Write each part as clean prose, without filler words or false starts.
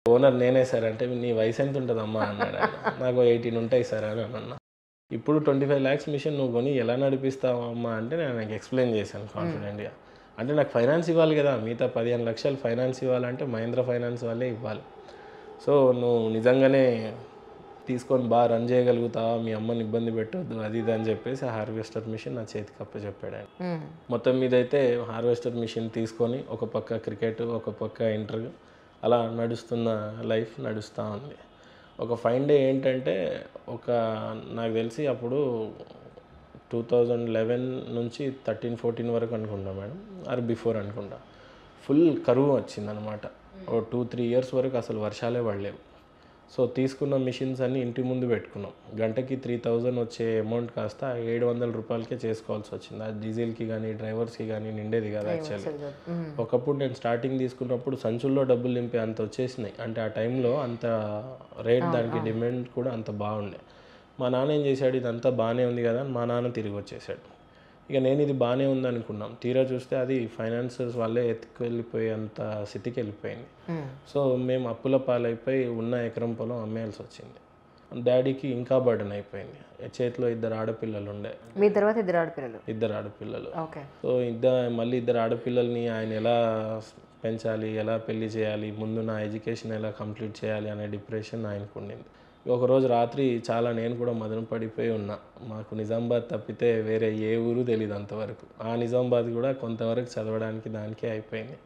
Owner నేనే sir అంటే, నీ వయసు ఎంత ఉంటుందమ్మా అన్నాడు ఆయన. నాకు 18 ఉంటాయి సార్ అని అన్నా. ఇప్పుడు 25 lakhs మిషన్ నువ్వు కొని ఎలా నడిపిస్తావు అమ్మా అంటే నేను నాకు ఎక్స్ప్లెయిన్ చేశాను కాన్ఫిడెంట్గా. అంటే నాకు ఫైనాన్స్ ఇవ్వాలి కదా, మిగతా 15 లక్షలు ఫైనాన్స్ ఇవ్వాలంటే మహీంద్రా ఫైనాన్స్ వాళ్ళే ఇవ్వాలి. సో నువ్వు నిజంగానే తీసుకొని బాగా రన్ చేయగలుగుతావా, మీ అమ్మని ఇబ్బంది పెట్టొద్దు అది ఇది అని చెప్పేసి ఆ హార్వెస్టర్ మిషన్ నా చేతికి అప్పచెప్పాడు ఆయన. మొత్తం మీద అయితే హార్వెస్టర్ మిషన్ తీసుకొని ఒక పక్క క్రికెట్ ఒక పక్క ఇంటర్వ్యూ అలా నడుస్తున్న లైఫ్ నడుస్తూ ఉంది. ఒక ఫైన్ డే ఏంటంటే నాకు తెలిసి అప్పుడు 2011 నుంచి 13-14 వరకు అనుకుంటా మేడం, ఆర్ బిఫోర్ అనుకుంటా, ఫుల్ కరువు వచ్చిందనమాట. 2-3 years వరకు అసలు వర్షాలే పడలేవు. సో తీసుకున్న మిషన్స్ అన్నీ ఇంటి ముందు పెట్టుకున్నాం. గంటకి 3000 వచ్చే అమౌంట్ కాస్త 700 రూపాయలకే చేసుకోవాల్సి వచ్చింది. అది డీజిల్కి కానీ డ్రైవర్స్కి కానీ నిండేది కదా యాక్చువల్లీ. ఒకప్పుడు నేను స్టార్టింగ్ తీసుకున్నప్పుడు సంచుల్లో డబ్బులు నింపే అంత వచ్చేసినాయి. అంటే ఆ టైంలో అంత రేట్, దానికి డిమాండ్ కూడా అంత బాగుండే. మా నాన్న ఏం చేశాడు, ఇదంతా బాగానే ఉంది కదా అని మా నాన్న తిరిగి వచ్చేసాడు. ఇక నేను ఇది బాగానే ఉంది అనుకున్నాం, తీరా చూస్తే అది ఫైనాన్సర్స్ వాళ్ళే ఎత్తుకెళ్ళిపోయేంత స్థితికి వెళ్ళిపోయింది. సో మేము అప్పుల పాలైపోయి ఉన్న ఎకరం పొలం అమ్మేయాల్సి వచ్చింది. డాడీకి ఇంకా బర్డెన్ అయిపోయింది. చేతిలో 2 ఆడపిల్లలు ఉండే. మీ తర్వాత 2 ఆడపిల్లలు. సో మళ్ళీ 2 ఆడపిల్లల్ని ఆయన ఎలా పెంచాలి, ఎలా పెళ్లి చేయాలి, ముందు నా ఎడ్యుకేషన్ ఎలా కంప్లీట్ చేయాలి అనే డిప్రెషన్ ఆయనకు ఉండింది. ఒకరోజు రాత్రి చాలా నేను కూడా మదన పడిపోయి ఉన్నా. మాకు నిజామాబాద్ తప్పితే వేరే ఏ ఊరు తెలియదు అంతవరకు. ఆ నిజామాబాద్ కూడా కొంతవరకు చదవడానికి దానికే అయిపోయింది.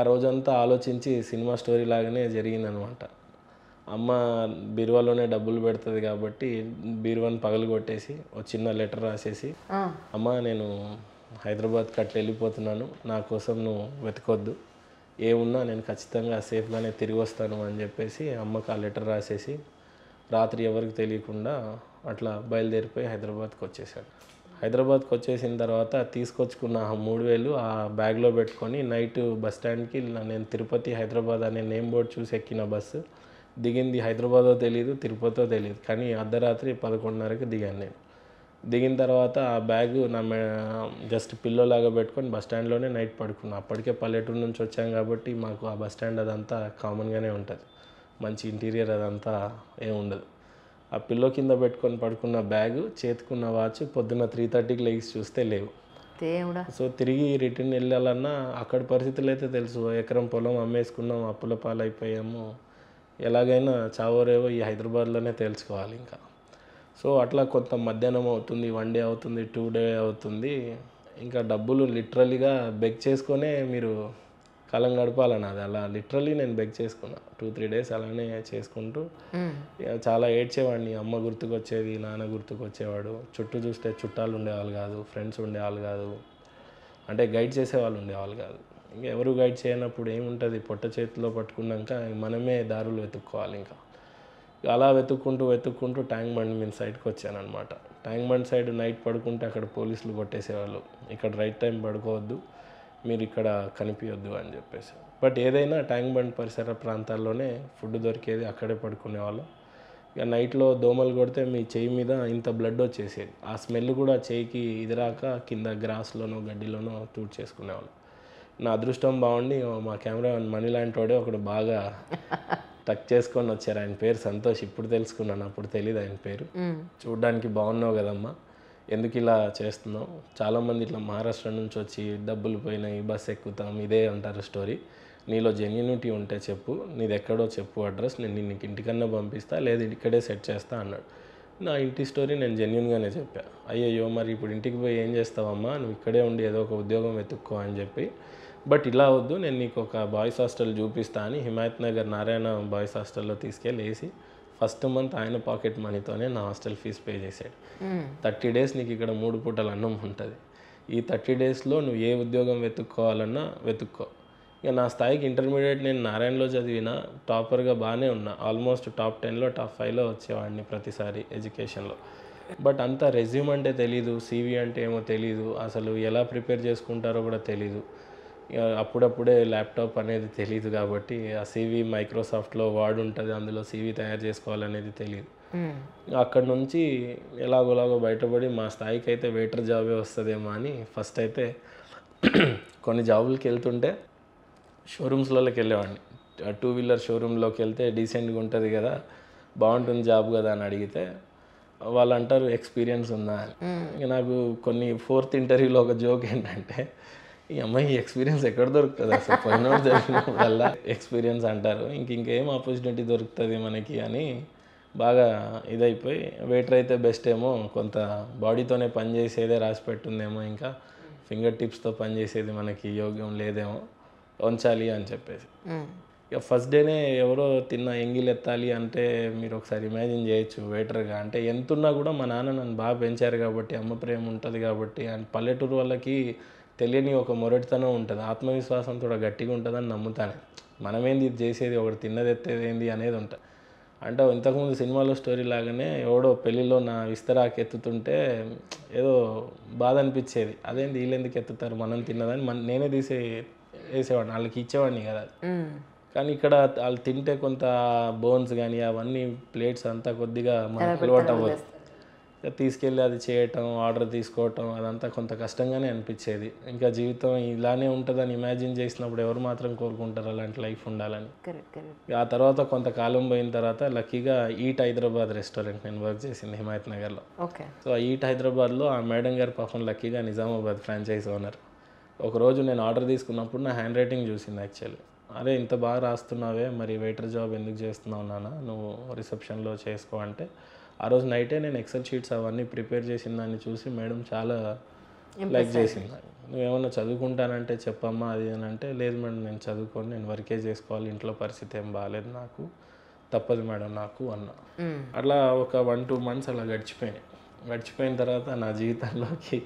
ఆ రోజంతా ఆలోచించి సినిమా స్టోరీ లాగానే జరిగిందనమాట. అమ్మ బీరువాలోనే డబ్బులు పెడుతుంది కాబట్టి బీరువాని పగలు కొట్టేసి ఒక చిన్న లెటర్ రాసేసి, అమ్మ నేను హైదరాబాద్కి అట్లా వెళ్ళిపోతున్నాను, నా కోసం నువ్వు వెతకొద్దు, ఏమున్నా నేను ఖచ్చితంగా సేఫ్గానే తిరిగి వస్తాను అని చెప్పేసి అమ్మకు ఆ లెటర్ రాసేసి రాత్రి ఎవరికి తెలియకుండా అట్లా బయలుదేరిపోయి హైదరాబాద్కి వచ్చేసాను. హైదరాబాద్కి వచ్చేసిన తర్వాత తీసుకొచ్చుకున్న 3000 ఆ బ్యాగ్లో పెట్టుకొని నైట్ బస్ స్టాండ్కి నేను తిరుపతి హైదరాబాద్ అనే నేమ్ బోర్డు చూసి ఎక్కిన బస్సు. దిగింది హైదరాబాదో తెలియదు, తిరుపతో తెలియదు, కానీ అర్ధరాత్రి 11:30కి దిగాను నేను. దిగిన తర్వాత ఆ బ్యాగ్ నా జస్ట్ పిల్లోలాగా పెట్టుకొని బస్ స్టాండ్లోనే నైట్ పడుకున్నా. అప్పటికే పల్లెటూరు నుంచి వచ్చాం కాబట్టి మాకు ఆ బస్ స్టాండ్ అదంతా కామన్గానే ఉంటుంది, మంచి ఇంటీరియర్ అదంతా ఏముండదు. ఆ పిల్లో కింద పెట్టుకొని పడుకున్న బ్యాగు, చేతుకున్న వాచ్ పొద్దున్న 3:30కి లెగిసి చూస్తే లేవు. సో తిరిగి రిటర్న్ వెళ్ళాలన్నా అక్కడ పరిస్థితులు అయితే తెలుసు, ఎకరం పొలం అమ్మేసుకున్నాం, అప్పుల పాలైపోయాము, ఎలాగైనా చావోరేవో ఈ హైదరాబాద్లోనే తేల్చుకోవాలి ఇంకా. సో అట్లా కొంత మధ్యాహ్నం అవుతుంది, 1 day అవుతుంది, 2 day అవుతుంది. ఇంకా డబ్బులు లిటరలీగా బెగ్ చేసుకొనే మీరు కాలం గడపాలన్నది. అలా లిటరల్లీ నేను బెగ్ చేసుకున్నా 2-3 days అలానే చేసుకుంటూ చాలా ఏడ్చేవాడిని. అమ్మ గుర్తుకొచ్చేది, నాన్న గుర్తుకొచ్చేవాడు. చుట్టూ చూస్తే చుట్టాలు ఉండేవాళ్ళు కాదు, ఫ్రెండ్స్ ఉండేవాళ్ళు కాదు, అంటే గైడ్ చేసేవాళ్ళు ఉండేవాళ్ళు కాదు. ఇంకా ఎవరు గైడ్ చేయనప్పుడు ఏముంటుంది, పొట్ట చేతిలో పట్టుకున్నాక మనమే దారులు వెతుక్కోవాలి. ఇంకా అలా వెతుక్కుంటూ ట్యాంక్ బండ్ మీద సైడ్కి వచ్చాను అనమాట. ట్యాంక్ బండ్ సైడ్ నైట్ పడుకుంటే అక్కడ పోలీసులు కొట్టేసేవాళ్ళు, ఇక్కడ రైట్ టైం పడుకోవద్దు, మీరు ఇక్కడ కనిపించొద్దు అని చెప్పేసి. బట్ ఏదైనా ట్యాంక్ బండ్ పరిసర ప్రాంతాల్లోనే ఫుడ్ దొరికేది, అక్కడే పడుకునేవాళ్ళం. ఇక నైట్లో దోమలు కొడితే మీ చెయ్యి మీద ఇంత బ్లడ్ వచ్చేసేది. ఆ స్మెల్ కూడా చెయ్యికి ఇదిరాక కింద గ్రాస్లోనో గడ్డిలోనో చేసుకునేవాళ్ళం. నా అదృష్టం బాగుండి మా కెమెరామెన్ మనీ లాంటి వాడే ఒకడు బాగా టక్ చేసుకొని వచ్చారు. ఆయన పేరు సంతోష్. ఇప్పుడు తెలుసుకున్నాను, అప్పుడు తెలియదు ఆయన పేరు. చూడ్డానికి బాగున్నావు కదమ్మా, ఎందుకు ఇలా చేస్తున్నావు, చాలామంది ఇట్లా మహారాష్ట్ర నుంచి వచ్చి డబ్బులు పోయినాయి, బస్ ఎక్కుతాం, ఇదే అంటారు స్టోరీ. నీలో జెన్యూనిటీ ఉంటే చెప్పు, నీది ఎక్కడో చెప్పు అడ్రస్, నేను నీకు ఇంటికన్నా పంపిస్తా, లేదు ఇక్కడే సెట్ చేస్తా అన్నాడు. నా ఇంటి స్టోరీ నేను జెన్యూన్గానే చెప్పాను. అయ్యయ్యో మరి ఇప్పుడు ఇంటికి పోయి ఏం చేస్తావమ్మా, నువ్వు ఇక్కడే ఉండి ఏదో ఒక ఉద్యోగం వెతుక్కో అని చెప్పి, బట్ ఇలా వద్దు, నేను నీకు ఒక బాయ్స్ హాస్టల్ చూపిస్తా అని హిమాయత్ నగర్ నారాయణ బాయ్స్ హాస్టల్లో తీసుకెళ్ళి వేసి ఫస్ట్ మంత్ ఆయన పాకెట్ మనీతోనే నా హాస్టల్ ఫీజు పే చేశాడు. 30 days నీకు ఇక్కడ 3 పూటల అన్నం ఉంటుంది. ఈ 30 daysలో నువ్వు ఏ ఉద్యోగం వెతుక్కోవాలన్నా వెతుక్కో. ఇక నా స్థాయికి ఇంటర్మీడియట్ నేను నారాయణలో చదివిన, టాపర్గా బాగానే ఉన్నా, ఆల్మోస్ట్ టాప్ 10లో టాప్ 5లో వచ్చేవాడిని ప్రతిసారి ఎడ్యుకేషన్లో. బట్ అంతా రెజ్యూమ్ అంటే తెలీదు, CV అంటే ఏమో తెలీదు, అసలు ఎలా ప్రిపేర్ చేసుకుంటారో కూడా తెలీదు. అప్పుడప్పుడే ల్యాప్టాప్ అనేది తెలియదు కాబట్టి ఆ CV మైక్రోసాఫ్ట్లో వార్డ్ ఉంటుంది, అందులో CV తయారు చేసుకోవాలనేది తెలియదు. అక్కడ నుంచి ఎలాగోలాగో బయటపడి మా స్థాయికి అయితే వెయిటర్ జాబే వస్తుందేమో అని ఫస్ట్ అయితే కొన్ని జాబులకి వెళ్తుంటే షోరూమ్స్లలోకి వెళ్ళేవాడిని. టూ వీలర్ షోరూంలోకి వెళ్తే డీసెంట్గా ఉంటుంది కదా, బాగుంటుంది జాబ్ కదా అని అడిగితే వాళ్ళు అంటారు ఎక్స్పీరియన్స్ ఉందా అని. ఇక నాకు కొన్ని ఫోర్త్ ఇంటర్వ్యూలో ఒక జోక్ ఏంటంటే, ఈ అమ్మాయి ఎక్స్పీరియన్స్ ఎక్కడ దొరుకుతుంది అసలు, పోయినోడు జరిగినప్పుడల్లా ఎక్స్పీరియన్స్ అంటారు, ఇంకేం ఆపర్చునిటీ దొరుకుతుంది మనకి అని బాగా ఇదైపోయి, వెయిటర్ అయితే బెస్ట్ ఏమో, కొంత బాడీతోనే పని చేసేదే రాసి పెట్టుందేమో, ఇంకా ఫింగర్ టిప్స్తో పని చేసేది మనకి యోగ్యం లేదేమో, ఉంచాలి అని చెప్పేసి. ఇక ఫస్ట్ డేనే ఎవరో తిన్న ఎంగిల్ ఎత్తాలి అంటే మీరు ఒకసారి ఇమాజిన్ చేయొచ్చు వెయిటర్గా. అంటే ఎంతున్నా కూడా మా నాన్న నన్ను బాగా పెంచారు కాబట్టి, అమ్మ ప్రేమ ఉంటుంది కాబట్టి, అండ్ పల్లెటూరు వాళ్ళకి తెలియని ఒక మొరటితనం ఉంటుంది, ఆత్మవిశ్వాసంతో గట్టిగా ఉంటుందని నమ్ముతాను. మనమేంది ఇది చేసేది, ఒకటి తిన్నది ఎత్తేది ఏంది అనేది ఉంటుంది. అంటే ఇంతకుముందు సినిమాలో స్టోరీ లాగానే ఎవడో పెళ్ళిలో నా విస్తరాకు ఎత్తుతుంటే ఏదో బాధ అనిపించేది, అదేంది వీళ్ళు ఎందుకు ఎత్తుతారు మనం తిన్నదని నేనే వేసేవాడిని, వాళ్ళకి ఇచ్చేవాడిని కదా. కానీ ఇక్కడ వాళ్ళు తింటే కొంత బోన్స్ కానీ అవన్నీ ప్లేట్స్ అంతా కొద్దిగా మనకు అలవాటు అవ్వదు. తీసుకెళ్ళి అది చేయటం, ఆర్డర్ తీసుకోవటం అదంతా కొంత కష్టంగానే అనిపించేది. ఇంకా జీవితం ఇలానే ఉంటుందని ఇమాజిన్ చేసినప్పుడు ఎవరు మాత్రం కోరుకుంటారు అలాంటి లైఫ్ ఉండాలని. ఆ తర్వాత కొంతకాలం పోయిన తర్వాత లక్కీగా ఈట్ హైదరాబాద్ రెస్టారెంట్ నేను వర్క్ చేసింది హిమాయత్ నగర్లో. సో ఆ ఈట్ హైదరాబాద్లో ఆ మేడం గారి పాపం లక్కీగా నిజామాబాద్ ఫ్రాంచైజ్ ఓనర్. ఒకరోజు నేను ఆర్డర్ తీసుకున్నప్పుడు నా హ్యాండ్ రైటింగ్ చూసింది యాక్చువల్లీ. అరే ఇంత బాగా రాస్తున్నావే, మరి వెయిటర్ జాబ్ ఎందుకు చేస్తున్నావు నాన్న, నువ్వు రిసెప్షన్లో చేసుకో అంటే, ఆ రోజు నైటే నేను ఎక్సెల్ షీట్స్ అవన్నీ ప్రిపేర్ చేసిన దాన్ని చూసి మేడం చాలా లైక్ చేసింది. నువ్వేమన్నా చదువుకుంటానంటే చెప్పమ్మా అది అని అంటే, లేదు మేడం నేను చదువుకొని నేను వర్కే చేసుకోవాలి, ఇంట్లో పరిస్థితి ఏం బాగాలేదు నాకు, తప్పదు మేడం నాకు అన్న. అట్లా ఒక 1-2 months అలా గడిచిపోయిన తర్వాత నా జీవితంలోకి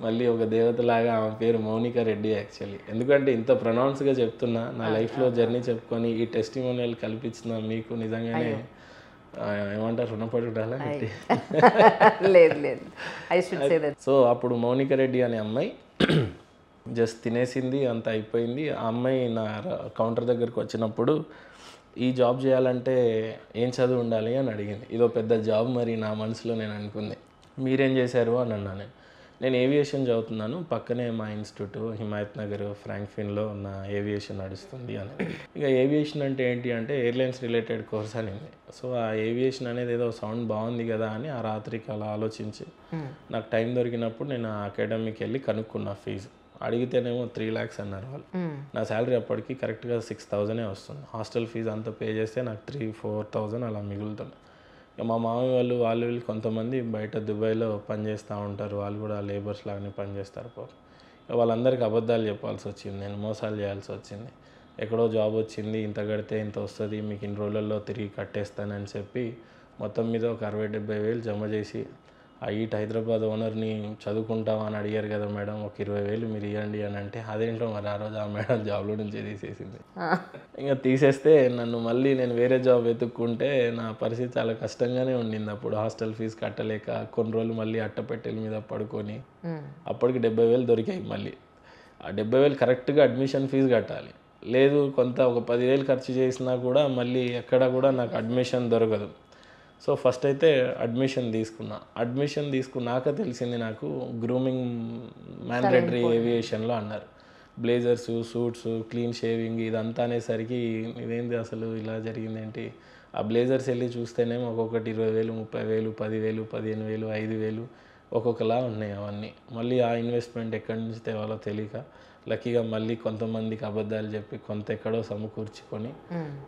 మళ్ళీ ఒక దేవతలాగా, ఆమె పేరు మౌనిక రెడ్డి యాక్చువల్లీ. ఎందుకంటే ఇంత ప్రొనౌన్స్గా చెప్తున్నా, నా లైఫ్లో జర్నీ చెప్పుకొని ఈ టెస్టిమోనియల్ కల్పించిన మీకు నిజంగానే ఏమంటారు, రుణపడి ఉండాలా. సో అప్పుడు మౌనిక రెడ్డి అనే అమ్మాయి జస్ట్ తినేసింది, అంత అయిపోయింది. ఆ అమ్మాయి నా కౌంటర్ దగ్గరికి వచ్చినప్పుడు ఈ జాబ్ చేయాలంటే ఏం చదువు ఉండాలి అని అడిగింది. ఇదో పెద్ద జాబ్ మరి నా మనసులో నేను అనుకుంది. మీరేం చేశారు అని అన్నాను. నేను ఏవియేషన్ చదువుతున్నాను, పక్కనే మా ఇన్స్టిట్యూట్ హిమాయత్ నగర్ ఫ్రాంక్ఫిన్లో నా ఏవియేషన్ నడుస్తుంది అని. ఇక ఏవియేషన్ అంటే ఏంటి అంటే ఎయిర్లైన్స్ రిలేటెడ్ కోర్స్ అనింది. సో ఆ ఏవియేషన్ అనేది ఏదో సౌండ్ బాగుంది కదా అని ఆ రాత్రికి అలా ఆలోచించి నాకు టైం దొరికినప్పుడు నేను ఆ అకాడమీకి వెళ్ళి కనుక్కున్నా ఫీజు. అడిగితేనేమో 3 lakhs అన్నారు వాళ్ళు. నా శాలరీ అప్పటికి కరెక్ట్గా 6,000 వస్తుంది. హాస్టల్ ఫీజు అంతా పే చేస్తే నాకు 3-4,000 అలా మిగులుతుంది. మా మామయ్య వాళ్ళు వీళ్ళు కొంతమంది బయట దుబాయ్లో పనిచేస్తూ ఉంటారు, వాళ్ళు కూడా లేబర్స్ లాగానే పనిచేస్తారు. వాళ్ళందరికీ అబద్ధాలు చెప్పాల్సి వచ్చింది, నేను మోసాలు చేయాల్సి వచ్చింది. ఎక్కడో జాబ్ వచ్చింది, ఇంత కడితే ఇంత వస్తుంది, మీకు ఇన్ని రోజులలో తిరిగి కట్టేస్తానని చెప్పి మొత్తం మీద ఒక 60-70 వేలు జమ చేసి, ఆ ఈట్ హైదరాబాద్ ఓనర్ని చదువుకుంటావా అని అడిగారు కదా మేడం, ఒక 20,000 మీరు ఇవ్వండి అని అంటే, అదేంటో మరి ఆ రోజు ఆ మేడం జాబ్లో నుంచి తీసేసింది. ఇంకా తీసేస్తే నన్ను మళ్ళీ నేను వేరే జాబ్ వెతుక్కుంటే నా పరిస్థితి చాలా కష్టంగానే ఉండింది. అప్పుడు హాస్టల్ ఫీజు కట్టలేక కొన్ని రోజులు మళ్ళీ అట్టపెట్టెల మీద పడుకొని, అప్పటికి 70,000 దొరికాయి. మళ్ళీ ఆ 70,000 కరెక్ట్గా అడ్మిషన్ ఫీజు కట్టాలి, లేదు కొంత ఒక 10,000 ఖర్చు చేసినా కూడా మళ్ళీ ఎక్కడ కూడా నాకు అడ్మిషన్ దొరకదు. సో ఫస్ట్ అయితే అడ్మిషన్ తీసుకున్నాక తెలిసింది నాకు గ్రూమింగ్ మ్యాండేటరీ ఏవియేషన్లో అన్నారు. బ్లేజర్సు, సూట్స్, క్లీన్ షేవింగ్ ఇదంతా అనేసరికి ఇదేంటి అసలు ఇలా జరిగింది ఏంటి. ఆ బ్లేజర్స్ వెళ్ళి చూస్తేనేమో ఒక్కొక్కటి 20,000, 30,000, 10,000, 15,000, 5,000 ఒక్కొక్కలా ఉన్నాయి అవన్నీ. మళ్ళీ ఆ ఇన్వెస్ట్మెంట్ ఎక్కడి నుంచి తేవాలో తెలియక లక్కీగా మళ్ళీ కొంతమందికి అబద్ధాలు చెప్పి కొంత ఎక్కడో సమకూర్చుకొని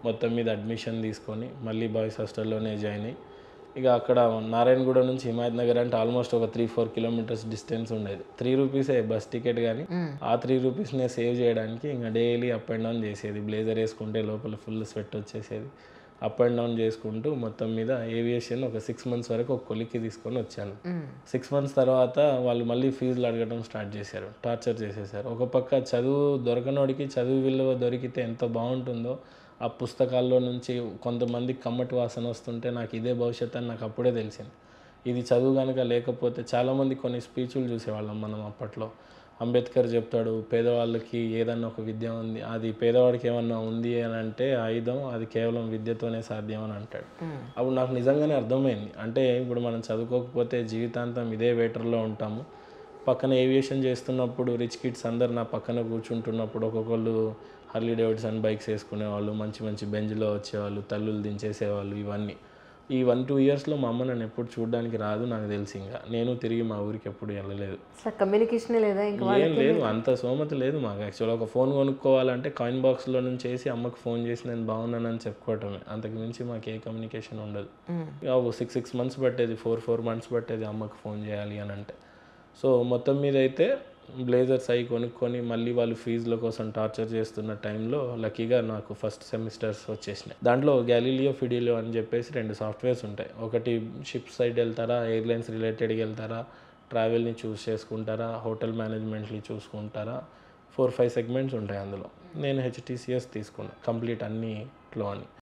మొత్తం మీద అడ్మిషన్ తీసుకొని మళ్ళీ బాయ్స్ హాస్టల్లోనే జాయిన్ అయ్యి, ఇక అక్కడ నారాయణగూడ నుంచి హిమాయత్ నగర్ అంటే ఆల్మోస్ట్ ఒక 3-4 kilometers డిస్టెన్స్ ఉండేది. 3 rupees బస్ టికెట్, కానీ ఆ 3 rupeesనే సేవ్ చేయడానికి ఇంకా డైలీ అప్ అండ్ డౌన్ చేసేది. బ్లేజర్ వేసుకుంటే లోపల ఫుల్ స్వెట్ వచ్చేసేది. అప్ అండ్ డౌన్ చేసుకుంటూ మొత్తం మీద ఏవియేషన్ ఒక 6 months వరకు ఒక కొలిక్కి తీసుకొని వచ్చాను. 6 months తర్వాత వాళ్ళు మళ్ళీ ఫీజులు అడగడం స్టార్ట్ చేశారు, టార్చర్ చేసేసారు. ఒక పక్క చదువు దొరకనోడికి చదువు విలువ దొరికితే ఎంత బాగుంటుందో, ఆ పుస్తకాల్లో నుంచి కొంతమంది కమ్మటి వాసన వస్తుంటే నాకు ఇదే భవిష్యత్ అని నాకు అప్పుడే తెలిసింది. ఇది చదువు కనుక లేకపోతే చాలామంది కొన్ని స్పీచ్లు చూసేవాళ్ళం మనం అప్పట్లో. అంబేద్కర్ చెప్తాడు, పేదవాళ్ళకి ఏదన్నా ఒక విద్య ఉంది, అది పేదవాడికి ఏమన్నా ఉంది అని అంటే ఆయుధం అది కేవలం విద్యతోనే సాధ్యం అని అంటాడు. అప్పుడు నాకు నిజంగానే అర్థమైంది. అంటే ఇప్పుడు మనం చదువుకోకపోతే జీవితాంతం ఇదే వెయిటర్లో ఉంటాము. పక్కన ఏవియేషన్ చేస్తున్నప్పుడు రిచ్ కిడ్స్ అందరు నా పక్కన కూర్చుంటున్నప్పుడు ఒక్కొక్కళ్ళు హార్లీ డేవిడ్సన్ బైక్స్ వేసుకునేవాళ్ళు, మంచి మంచి బెంజ్లో వచ్చేవాళ్ళు, తల్లులు దించేసేవాళ్ళు. ఇవన్నీ ఈ 1-2 ఇయర్స్లో మా అమ్మ నన్ను ఎప్పుడు చూడడానికి రాదు నాకు తెలిసి. ఇంకా నేను తిరిగి మా ఊరికి ఎప్పుడు వెళ్ళలేదు. అసలు కమ్యూనికేషన్ లేదా ఇంకా ఏం లేదు, అంత సోమత లేదు మాకు. యాక్చువల్గా ఒక ఫోన్ కొనుక్కోవాలంటే కాయిన్ బాక్స్లో నుంచి వేసి అమ్మకు ఫోన్ చేసి నేను బాగున్నానని చెప్పుకోవటమే, అంతకు మించి మాకు ఏ కమ్యూనికేషన్ ఉండదు. 6 మంత్స్ పట్టేది, 4 మంత్స్ పట్టేది అమ్మకు ఫోన్ చేయాలి అని అంటే. సో మొత్తం మీద అయితే బ్లేజర్స్ అవి కొనుక్కొని మళ్ళీ వాళ్ళు ఫీజుల కోసం టార్చర్ చేస్తున్న టైంలో లక్కీగా నాకు ఫస్ట్ సెమిస్టర్స్ వచ్చేసినాయి. దాంట్లో గ్యాలీలియో ఫిడిలియో అని చెప్పేసి 2 సాఫ్ట్వేర్స్ ఉంటాయి. ఒకటి షిప్ సైడ్ వెళ్తారా, ఎయిర్లైన్స్ రిలేటెడ్కి వెళ్తారా, ట్రావెల్ని చూస్ చేసుకుంటారా, హోటల్ మేనేజ్మెంట్ని చూసుకుంటారా, 4-5 సెగ్మెంట్స్ ఉంటాయి అందులో. నేను HTCS తీసుకున్నాను కంప్లీట్ అన్నిట్లో అని.